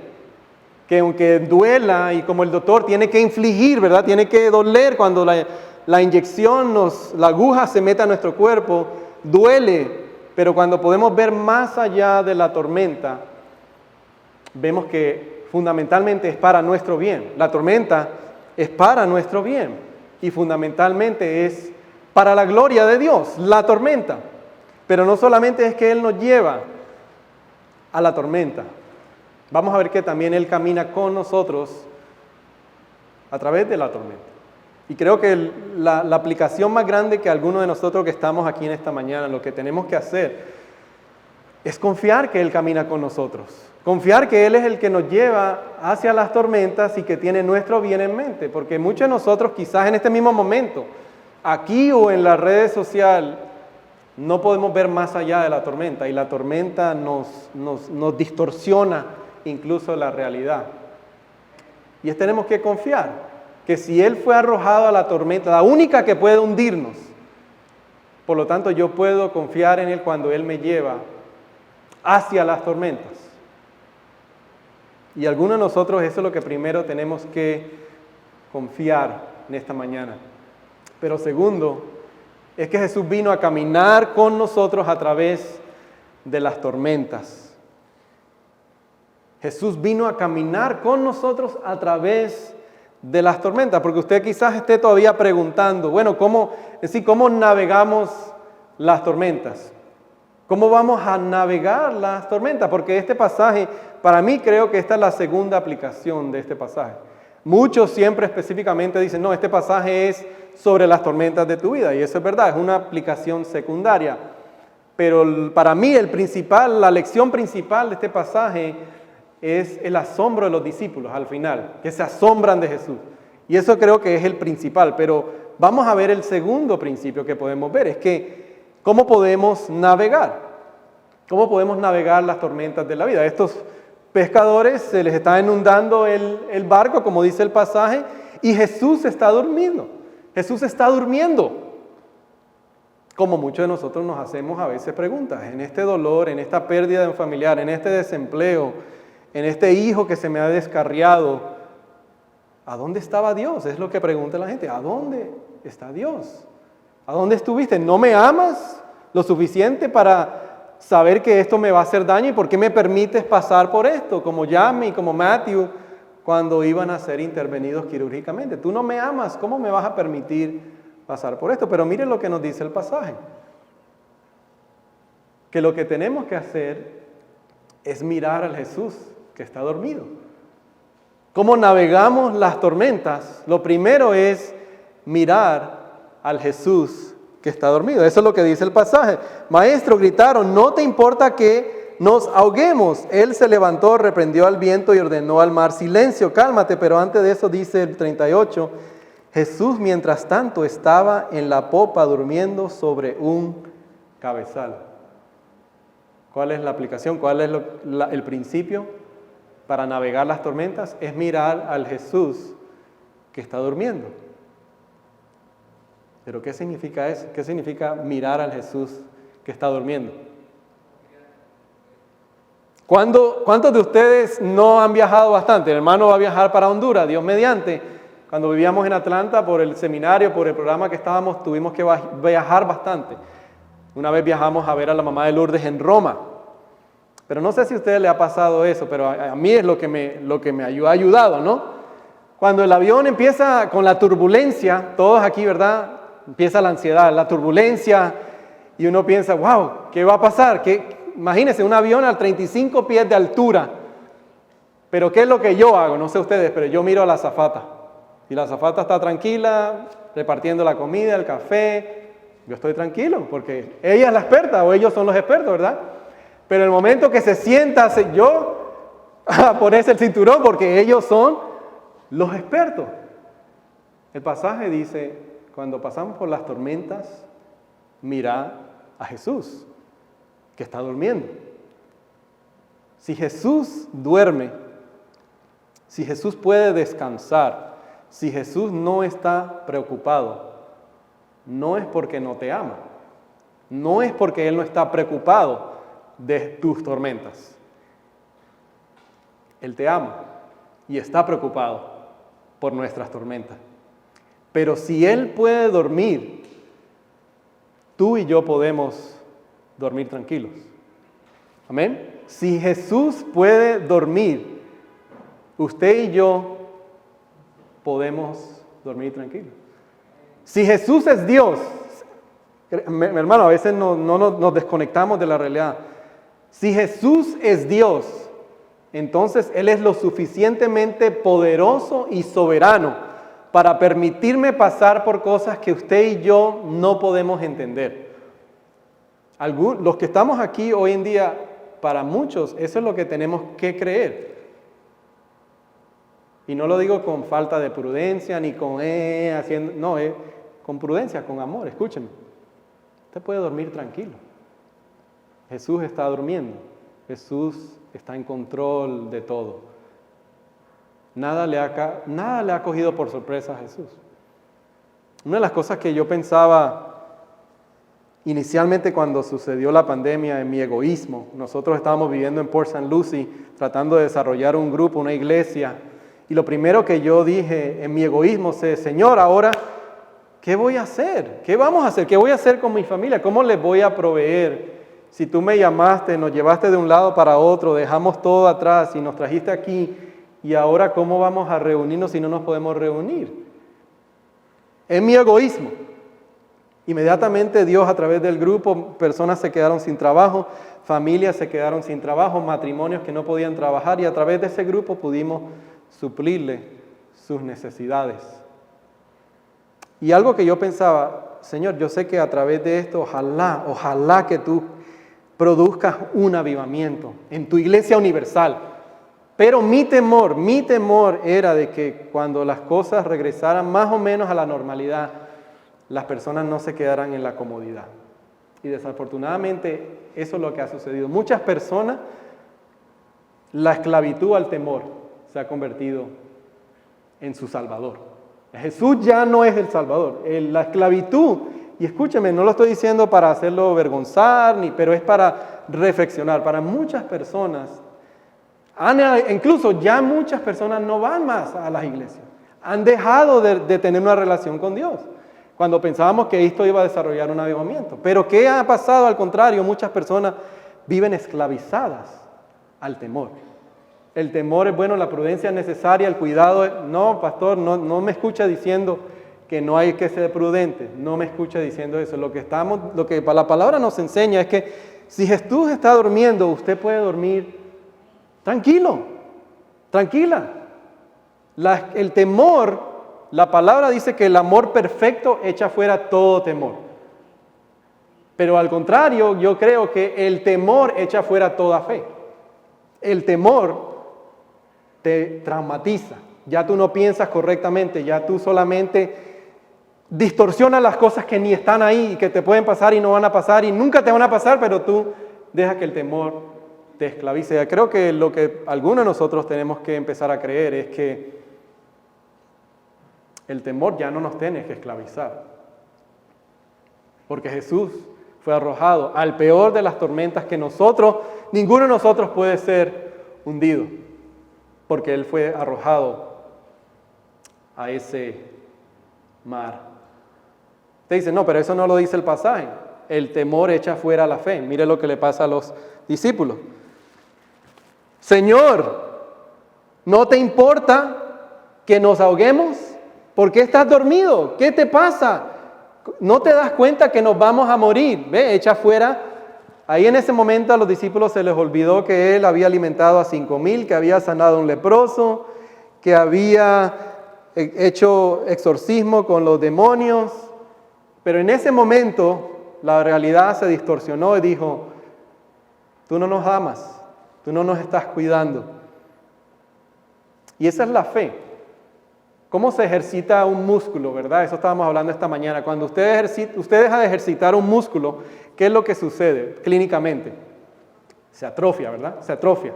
Que aunque duela y como el doctor tiene que infligir, ¿verdad? Tiene que doler cuando la inyección, la aguja se mete a nuestro cuerpo, duele. Pero cuando podemos ver más allá de la tormenta, vemos que fundamentalmente es para nuestro bien. La tormenta es para nuestro bien y fundamentalmente es para la gloria de Dios, la tormenta. Pero no solamente es que Él nos lleva a la tormenta. Vamos a ver que también Él camina con nosotros a través de la tormenta. Y creo que la aplicación más grande que alguno de nosotros que estamos aquí en esta mañana, lo que tenemos que hacer es confiar que Él camina con nosotros. Confiar que Él es el que nos lleva hacia las tormentas y que tiene nuestro bien en mente. Porque muchos de nosotros quizás en este mismo momento, aquí o en las redes sociales, no podemos ver más allá de la tormenta. Y la tormenta nos distorsiona incluso la realidad. Y tenemos que confiar que si Él fue arrojado a la tormenta, la única que puede hundirnos, por lo tanto yo puedo confiar en Él cuando Él me lleva hacia las tormentas. Y algunos de nosotros eso es lo que primero tenemos que confiar en esta mañana. Pero segundo, es que Jesús vino a caminar con nosotros a través de las tormentas. Jesús vino a caminar con nosotros a través de las tormentas, porque usted quizás esté todavía preguntando, bueno, ¿cómo navegamos las tormentas? ¿Cómo vamos a navegar las tormentas? Porque este pasaje, para mí creo que esta es la segunda aplicación de este pasaje. Muchos siempre específicamente dicen, no, este pasaje es sobre las tormentas de tu vida. Y eso es verdad, es una aplicación secundaria. Pero para mí la lección principal de este pasaje es el asombro de los discípulos al final, que se asombran de Jesús. Y eso creo que es el principal. Pero vamos a ver el segundo principio que podemos ver, es que ¿cómo podemos navegar? ¿Cómo podemos navegar las tormentas de la vida? Estos pescadores se les está inundando el barco, como dice el pasaje, y Jesús está durmiendo. Jesús está durmiendo. Como muchos de nosotros nos hacemos a veces preguntas, en este dolor, en esta pérdida de un familiar, en este desempleo, en este hijo que se me ha descarriado, ¿a dónde estaba Dios? Es lo que pregunta la gente, ¿a dónde está Dios? ¿A dónde estuviste? ¿No me amas lo suficiente para saber que esto me va a hacer daño? ¿Y por qué me permites pasar por esto? Como Yami, como Matthew, cuando iban a ser intervenidos quirúrgicamente. Tú no me amas, ¿cómo me vas a permitir pasar por esto? Pero miren lo que nos dice el pasaje. Que lo que tenemos que hacer es mirar al Jesús que está dormido. ¿Cómo navegamos las tormentas? Lo primero es mirar al Jesús que está dormido. Eso es lo que dice el pasaje. Maestro, gritaron, ¿no te importa que nos ahoguemos? Él se levantó, reprendió al viento y ordenó al mar, silencio, cálmate. Pero antes de eso dice el 38, Jesús mientras tanto estaba en la popa durmiendo sobre un cabezal. ¿Cuál es la aplicación? ¿Cuál es el principio para navegar las tormentas? Es mirar al Jesús que está durmiendo. ¿Pero qué significa eso? ¿Qué significa mirar al Jesús que está durmiendo? ¿Cuántos de ustedes no han viajado bastante? El hermano va a viajar para Honduras, Dios mediante. Cuando vivíamos en Atlanta, por el seminario, por el programa que estábamos, tuvimos que viajar bastante. Una vez viajamos a ver a la mamá de Lourdes en Roma. Pero no sé si a ustedes les ha pasado eso, pero a mí es lo que me ha ayudado, ¿no? Cuando el avión empieza con la turbulencia, todos aquí, ¿verdad? Empieza la ansiedad, la turbulencia, y uno piensa, wow, ¿qué va a pasar? Imagínense un avión a 35 pies de altura. Pero ¿qué es lo que yo hago? No sé ustedes, pero yo miro a la azafata. Y la azafata está tranquila, repartiendo la comida, el café. Yo estoy tranquilo, porque ella es la experta, o ellos son los expertos, ¿verdad? Pero el momento que se sienta yo a ponerse el cinturón, porque ellos son los expertos. El pasaje dice, cuando pasamos por las tormentas, mira a Jesús, que está durmiendo. Si Jesús duerme, si Jesús puede descansar, si Jesús no está preocupado, no es porque no te ama, no es porque Él no está preocupado de tus tormentas. Él te ama y está preocupado por nuestras tormentas. Pero si Él puede dormir, tú y yo podemos dormir tranquilos. Amén. Si Jesús puede dormir, usted y yo podemos dormir tranquilos. Si Jesús es Dios, mi hermano, a veces no nos desconectamos de la realidad. Si Jesús es Dios, entonces Él es lo suficientemente poderoso y soberano para permitirme pasar por cosas que usted y yo no podemos entender. Los que estamos aquí hoy en día, para muchos, eso es lo que tenemos que creer. Y no lo digo con falta de prudencia, ni con haciendo, no, con prudencia, con amor, escúcheme. Usted puede dormir tranquilo. Jesús está durmiendo. Jesús está en control de todo. Nada le ha cogido por sorpresa a Jesús. Una de las cosas que yo pensaba inicialmente cuando sucedió la pandemia en mi egoísmo, nosotros estábamos viviendo en Port St. Lucie, tratando de desarrollar un grupo, una iglesia, y lo primero que yo dije en mi egoísmo es, Señor, ahora, ¿qué voy a hacer? ¿Qué vamos a hacer? ¿Qué voy a hacer con mi familia? ¿Cómo les voy a proveer? Si tú me llamaste, nos llevaste de un lado para otro, dejamos todo atrás y nos trajiste aquí, y ahora ¿cómo vamos a reunirnos si no nos podemos reunir? Es mi egoísmo. Inmediatamente Dios, a través del grupo, personas se quedaron sin trabajo, familias se quedaron sin trabajo, matrimonios que no podían trabajar, y a través de ese grupo pudimos suplirle sus necesidades. Y algo que yo pensaba, Señor, yo sé que a través de esto, ojalá que tú produzcas un avivamiento en tu iglesia universal. Pero mi temor era de que cuando las cosas regresaran más o menos a la normalidad, las personas no se quedaran en la comodidad. Y desafortunadamente eso es lo que ha sucedido. Muchas personas, la esclavitud al temor se ha convertido en su salvador. Jesús ya no es el salvador. La esclavitud, y escúcheme, no lo estoy diciendo para hacerlo avergonzar, pero es para reflexionar. Para muchas personas, incluso ya muchas personas no van más a las iglesias. Han dejado de tener una relación con Dios, cuando pensábamos que esto iba a desarrollar un avivamiento. Pero ¿qué ha pasado? Al contrario, muchas personas viven esclavizadas al temor. El temor es bueno, la prudencia es necesaria, el cuidado. No, pastor, no me escucha diciendo que no hay que ser prudente. No me escucha diciendo eso. Lo que la palabra nos enseña es que si Jesús está durmiendo, usted puede dormir tranquilo, tranquila. El temor, la palabra dice que el amor perfecto echa fuera todo temor. Pero al contrario, yo creo que el temor echa fuera toda fe. El temor te traumatiza. Ya tú no piensas correctamente, ya tú solamente distorsionas las cosas que ni están ahí y que te pueden pasar y no van a pasar y nunca te van a pasar, pero tú dejas que el temor te esclavice. Creo que lo que algunos de nosotros tenemos que empezar a creer es que el temor ya no nos tiene que esclavizar. Porque Jesús fue arrojado al peor de las tormentas que ninguno de nosotros puede ser hundido. Porque Él fue arrojado a ese mar. Usted dice, no, pero eso no lo dice el pasaje. El temor echa fuera la fe. Mire lo que le pasa a los discípulos. Señor, ¿no te importa que nos ahoguemos? ¿Por qué estás dormido? ¿Qué te pasa? ¿No te das cuenta que nos vamos a morir? Ve, echa fuera. Ahí en ese momento a los discípulos se les olvidó que Él había alimentado a 5,000, que había sanado a un leproso, que había hecho exorcismo con los demonios. Pero en ese momento la realidad se distorsionó y dijo, tú no nos amas, tú no nos estás cuidando. Y esa es la fe. ¿Cómo se ejercita un músculo, verdad? Eso estábamos hablando esta mañana. Cuando usted deja de ejercitar un músculo, ¿qué es lo que sucede clínicamente? Se atrofia, ¿verdad? Se atrofia.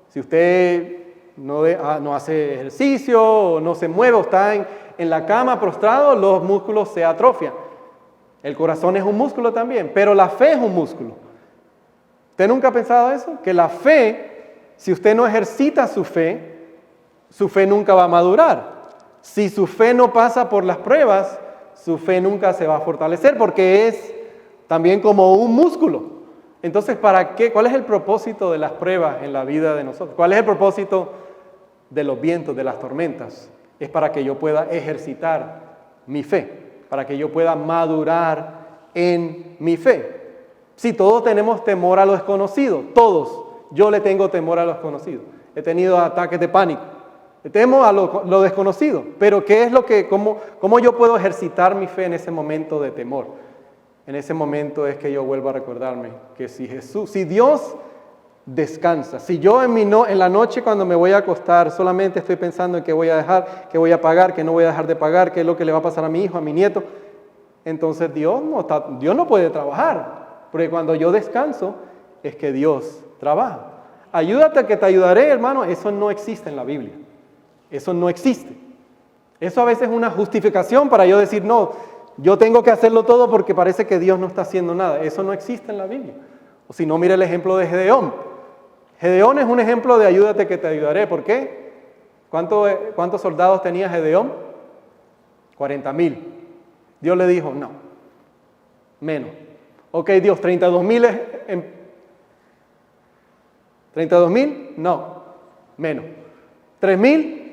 Si usted no hace ejercicio, o no se mueve, o está en la cama prostrado, los músculos se atrofian. El corazón es un músculo también, pero la fe es un músculo. ¿Usted nunca ha pensado eso? Que la fe, si usted no ejercita su fe nunca va a madurar. Si su fe no pasa por las pruebas, su fe nunca se va a fortalecer porque es también como un músculo. Entonces, ¿para qué? ¿Cuál es el propósito de las pruebas en la vida de nosotros? ¿Cuál es el propósito de los vientos, de las tormentas? Es para que yo pueda ejercitar mi fe, para que yo pueda madurar en mi fe. Sí, todos tenemos temor a lo desconocido, todos. Yo le tengo temor a lo desconocido. He tenido ataques de pánico. Temo a lo desconocido, pero ¿qué es cómo yo puedo ejercitar mi fe en ese momento de temor? En ese momento es que yo vuelvo a recordarme que si Dios descansa, si yo en la noche cuando me voy a acostar solamente estoy pensando en qué voy a dejar, qué voy a pagar, qué no voy a dejar de pagar, qué es lo que le va a pasar a mi hijo, a mi nieto, entonces Dios no puede trabajar, porque cuando yo descanso es que Dios trabaja. Ayúdate que te ayudaré, hermano, eso no existe en la Biblia. Eso no existe. Eso a veces es una justificación para yo decir, no, yo tengo que hacerlo todo porque parece que Dios no está haciendo nada. Eso no existe en la Biblia. O si no, mire el ejemplo de Gedeón. Gedeón es un ejemplo de ayúdate que te ayudaré. ¿Por qué? ¿Cuántos soldados tenía Gedeón? 40,000. Dios le dijo, no, menos. Ok, Dios, 32,000 ¿32,000? No, menos. 3,000.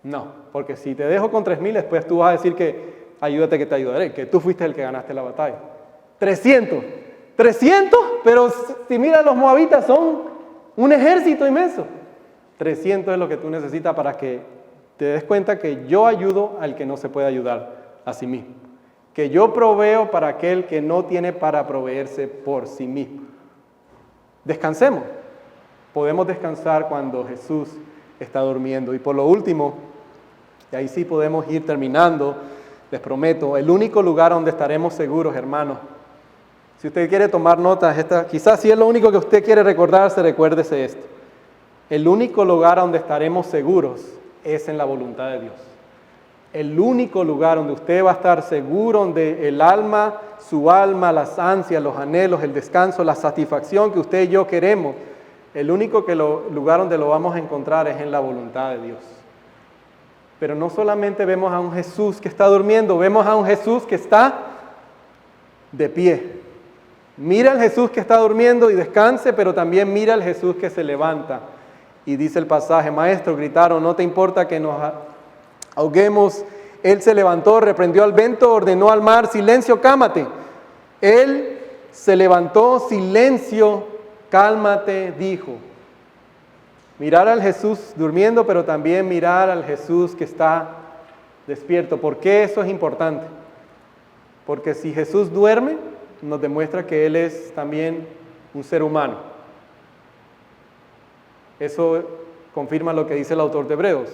No, porque si te dejo con 3,000, después tú vas a decir que ayúdate que te ayudaré, que tú fuiste el que ganaste la batalla. 300, pero si miras los moabitas son un ejército inmenso. 300 es lo que tú necesitas para que te des cuenta que yo ayudo al que no se puede ayudar a sí mismo. Que yo proveo para aquel que no tiene para proveerse por sí mismo. Descansemos. Podemos descansar cuando Jesús está durmiendo. Y por lo último, y ahí sí podemos ir terminando, les prometo, el único lugar donde estaremos seguros, hermanos. Si usted quiere tomar notas, quizás si es lo único que usted quiere recordarse, recuérdese esto. El único lugar donde estaremos seguros es en la voluntad de Dios. El único lugar donde usted va a estar seguro, donde el alma, su alma, las ansias, los anhelos, el descanso, la satisfacción que usted y yo queremos, el único lugar donde lo vamos a encontrar es en la voluntad de Dios. Pero no solamente vemos a un Jesús que está durmiendo, vemos a un Jesús que está de pie. Mira al Jesús que está durmiendo y descanse, pero también mira al Jesús que se levanta. Y dice el pasaje, maestro, gritaron, no te importa que nos ahoguemos. Él se levantó, reprendió al viento, ordenó al mar, silencio, cálmate. Él se levantó, silencio, cálmate, dijo. Mirar al Jesús durmiendo, pero también mirar al Jesús que está despierto. ¿Por qué eso es importante? Porque si Jesús duerme, nos demuestra que Él es también un ser humano. Eso confirma lo que dice el autor de Hebreos,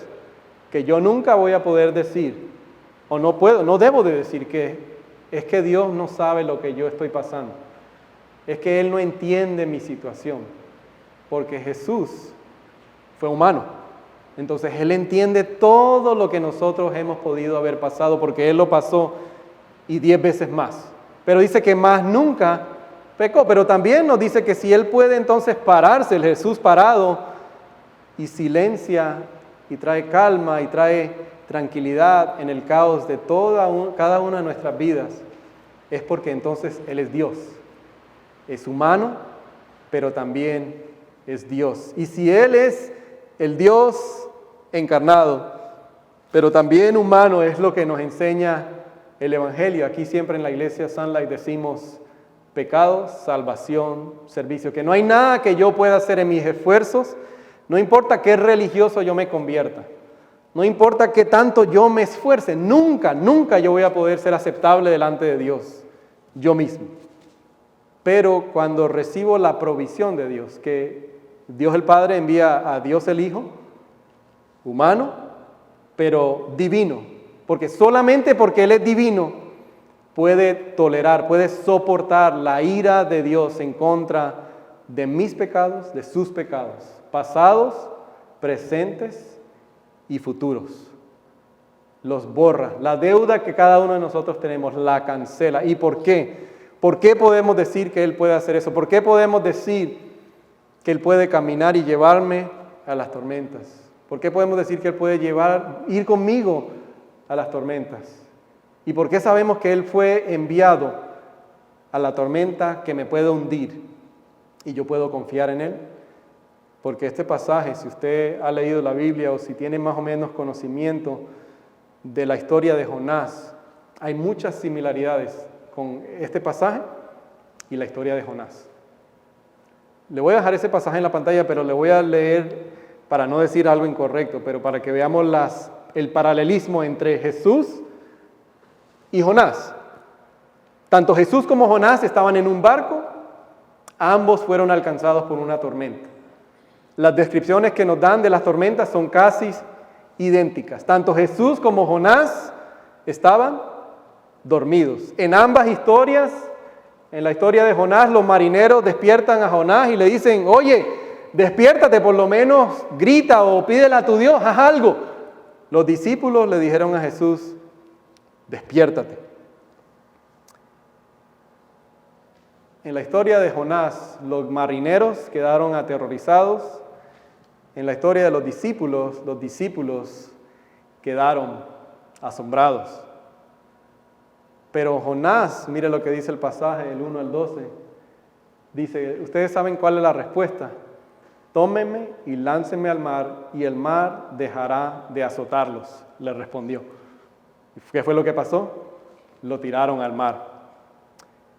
que yo nunca voy a poder decir, o no debo de decir que es que Dios no sabe lo que yo estoy pasando. Es que Él no entiende mi situación, porque Jesús fue humano. Entonces Él entiende todo lo que nosotros hemos podido haber pasado, porque Él lo pasó y 10 veces más. Pero dice que más nunca pecó, pero también nos dice que si Él puede entonces pararse, el Jesús parado, y silencia, y trae calma, y trae tranquilidad en el caos de cada una de nuestras vidas, es porque entonces Él es Dios. Es humano, pero también es Dios. Y si Él es el Dios encarnado, pero también humano, es lo que nos enseña el Evangelio. Aquí siempre en la iglesia Sunlight decimos pecado, salvación, servicio. Que no hay nada que yo pueda hacer en mis esfuerzos, no importa qué religioso yo me convierta, no importa qué tanto yo me esfuerce, nunca yo voy a poder ser aceptable delante de Dios, yo mismo. Pero cuando recibo la provisión de Dios, que Dios el Padre envía a Dios el Hijo, humano, pero divino, porque solamente porque Él es divino puede tolerar, puede soportar la ira de Dios en contra de mis pecados, de sus pecados, pasados, presentes y futuros. Los borra. La deuda que cada uno de nosotros tenemos la cancela. ¿Y por qué? ¿Por qué podemos decir que Él puede hacer eso? ¿Por qué podemos decir que Él puede caminar y llevarme a las tormentas? ¿Por qué podemos decir que Él puede ir conmigo a las tormentas? ¿Y por qué sabemos que Él fue enviado a la tormenta que me puede hundir y yo puedo confiar en Él? Porque este pasaje, si usted ha leído la Biblia o si tiene más o menos conocimiento de la historia de Jonás, hay muchas similaridades con este pasaje y la historia de Jonás. Le voy a dejar ese pasaje en la pantalla, pero le voy a leer para no decir algo incorrecto, pero para que veamos el paralelismo entre Jesús y Jonás. Tanto Jesús como Jonás estaban en un barco, ambos fueron alcanzados por una tormenta. Las descripciones que nos dan de las tormentas son casi idénticas. Tanto Jesús como Jonás estaban dormidos. En ambas historias, en la historia de Jonás, los marineros despiertan a Jonás y le dicen, oye, despiértate, por lo menos grita o pídele a tu Dios, haz algo. Los discípulos le dijeron a Jesús, despiértate. En la historia de Jonás, los marineros quedaron aterrorizados. En la historia de los discípulos quedaron asombrados. Pero Jonás, mire lo que dice el pasaje, el 1 al 12, dice, ustedes saben cuál es la respuesta. Tómenme y láncenme al mar, y el mar dejará de azotarlos, le respondió. ¿Qué fue lo que pasó? lo tiraron al mar.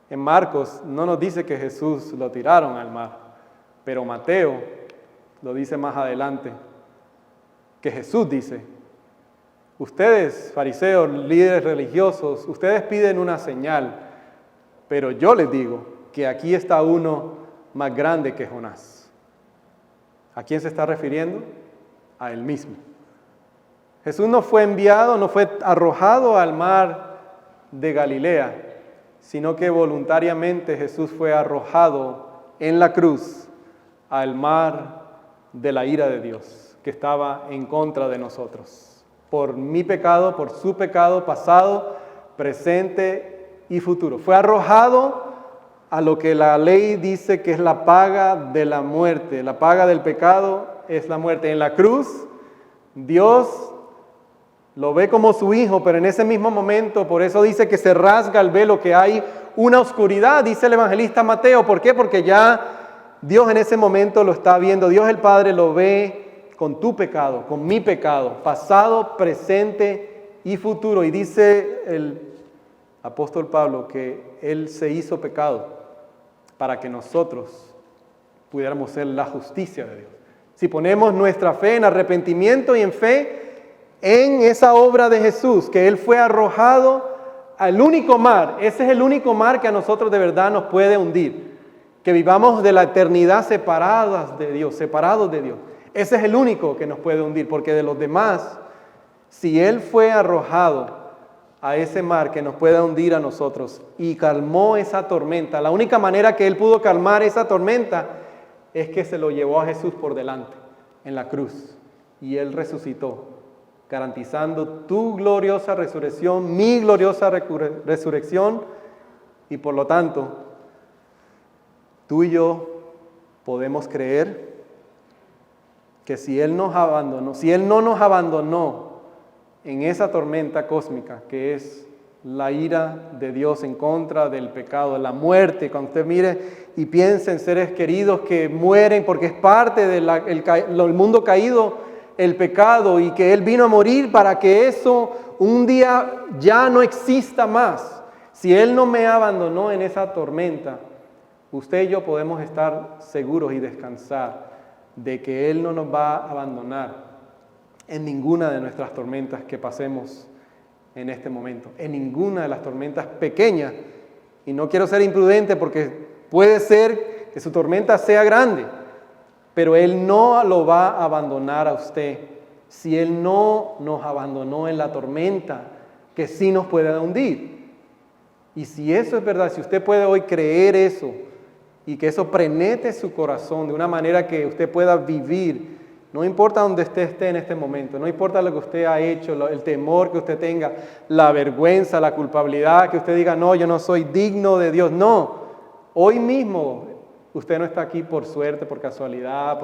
En Marcos no nos dice que Jesús lo tiraron al mar, pero Mateo lo dice más adelante, que Jesús dice: ustedes, fariseos, líderes religiosos, ustedes piden una señal, pero yo les digo que aquí está uno más grande que Jonás. ¿A quién se está refiriendo? A él mismo. Jesús no fue enviado, no fue arrojado al mar de Galilea, sino que voluntariamente Jesús fue arrojado en la cruz al mar de la ira de Dios, que estaba en contra de nosotros. Por mi pecado, por su pecado pasado, presente y futuro. Fue arrojado a lo que la ley dice que es la paga de la muerte. La paga del pecado es la muerte. En la cruz, Dios lo ve como su hijo, pero en ese mismo momento, por eso dice que se rasga el velo, que hay una oscuridad, dice el evangelista Mateo. ¿Por qué? Porque ya Dios en ese momento lo está viendo. Dios el Padre lo ve con tu pecado, con mi pecado, pasado, presente y futuro. Y dice el apóstol Pablo que Él se hizo pecado para que nosotros pudiéramos ser la justicia de Dios. Si ponemos nuestra fe en arrepentimiento y en fe en esa obra de Jesús, que Él fue arrojado al único mar. Ese es el único mar que a nosotros de verdad nos puede hundir. Que vivamos de la eternidad separados de Dios. Ese es el único que nos puede hundir, porque de los demás, si Él fue arrojado a ese mar que nos pueda hundir a nosotros y calmó esa tormenta, la única manera que Él pudo calmar esa tormenta es que se lo llevó a Jesús por delante en la cruz y Él resucitó, garantizando tu gloriosa resurrección, mi gloriosa resurrección, y por lo tanto, tú y yo podemos creer que si Él nos abandonó, si Él no nos abandonó en esa tormenta cósmica que es la ira de Dios en contra del pecado, la muerte, cuando usted mire y piense en seres queridos que mueren porque es parte del mundo caído, el pecado, y que Él vino a morir para que eso un día ya no exista más. Si Él no me abandonó en esa tormenta, usted y yo podemos estar seguros y descansar de que Él no nos va a abandonar en ninguna de nuestras tormentas que pasemos en este momento, en ninguna de las tormentas pequeñas. Y no quiero ser imprudente porque puede ser que su tormenta sea grande, pero Él no lo va a abandonar a usted si Él no nos abandonó en la tormenta que sí nos puede hundir. Y si eso es verdad, si usted puede hoy creer eso y que eso penetre su corazón de una manera que usted pueda vivir, no importa donde usted esté en este momento, no importa lo que usted ha hecho, el temor que usted tenga, la vergüenza, la culpabilidad, que usted diga, no, yo no soy digno de Dios. No, hoy mismo usted no está aquí por suerte, por casualidad,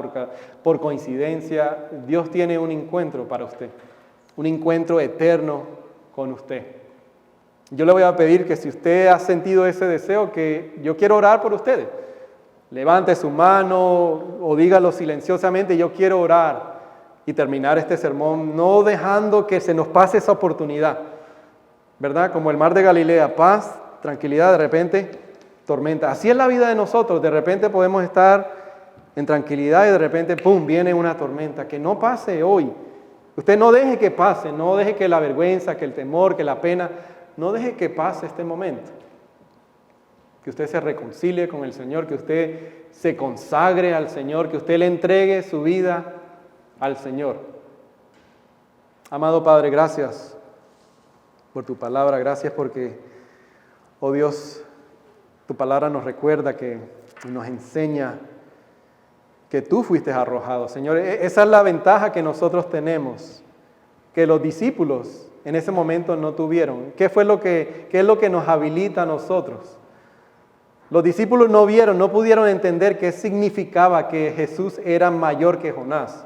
por coincidencia. Dios tiene un encuentro para usted, un encuentro eterno con usted. Yo le voy a pedir que si usted ha sentido ese deseo, que yo quiero orar por ustedes. Levante su mano o dígalo silenciosamente, yo quiero orar y terminar este sermón, no dejando que se nos pase esa oportunidad, ¿verdad? Como el mar de Galilea, paz, tranquilidad, de repente tormenta. Así es la vida de nosotros, de repente podemos estar en tranquilidad y de repente, ¡pum!, viene una tormenta. Que no pase hoy. Usted no deje que pase, no deje que la vergüenza, que el temor, que la pena, no deje que pase este momento. Que usted se reconcilie con el Señor, que usted se consagre al Señor, que usted le entregue su vida al Señor. Amado Padre, gracias por tu palabra, gracias porque, oh Dios, tu palabra nos recuerda y nos enseña que tú fuiste arrojado. Señor, esa es la ventaja que nosotros tenemos, que los discípulos en ese momento no tuvieron. ¿Qué es lo que nos habilita a nosotros? Los discípulos no vieron, no pudieron entender qué significaba que Jesús era mayor que Jonás.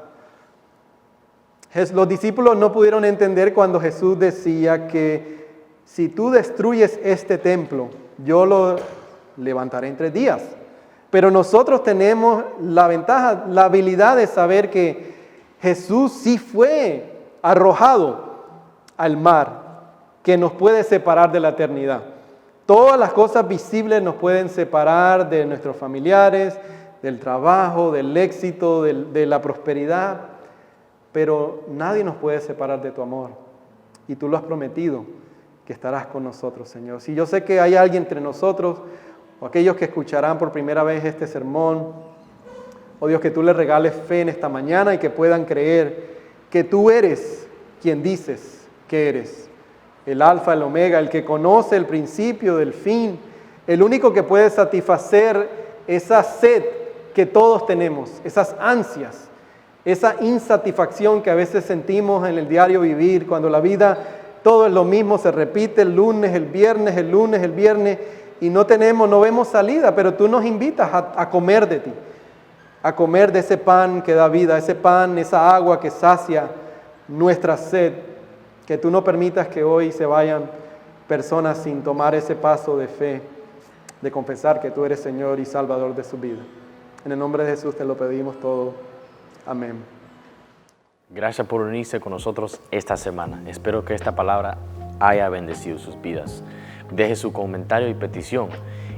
Los discípulos no pudieron entender cuando Jesús decía que si tú destruyes este templo, yo lo levantaré en 3 días. Pero nosotros tenemos la ventaja, la habilidad de saber que Jesús sí fue arrojado al mar que nos puede separar de la eternidad. Todas las cosas visibles nos pueden separar de nuestros familiares, del trabajo, del éxito, de la prosperidad, pero nadie nos puede separar de tu amor. Y tú lo has prometido, que estarás con nosotros, Señor. Si yo sé que hay alguien entre nosotros, o aquellos que escucharán por primera vez este sermón, oh Dios, que tú les regales fe en esta mañana y que puedan creer que tú eres quien dices que eres. El alfa, el omega, el que conoce el principio del fin, el único que puede satisfacer esa sed que todos tenemos, esas ansias, esa insatisfacción que a veces sentimos en el diario vivir, cuando la vida todo es lo mismo, se repite el lunes, el viernes, el lunes, el viernes, y no vemos salida, pero tú nos invitas a comer de ti, a comer de ese pan que da vida, ese pan, esa agua que sacia nuestra sed. Que tú no permitas que hoy se vayan personas sin tomar ese paso de fe, de confesar que tú eres Señor y Salvador de su vida. En el nombre de Jesús te lo pedimos todo. Amén. Gracias por unirse con nosotros esta semana. Espero que esta palabra haya bendecido sus vidas. Deje su comentario y petición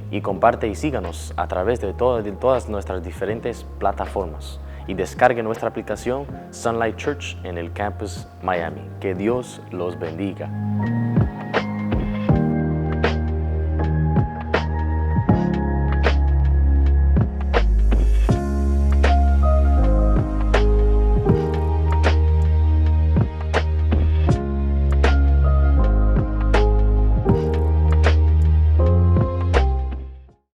y comparte y síganos a través de todas nuestras diferentes plataformas. Y descargue nuestra aplicación Sunlight Church en el campus Miami. Que Dios los bendiga.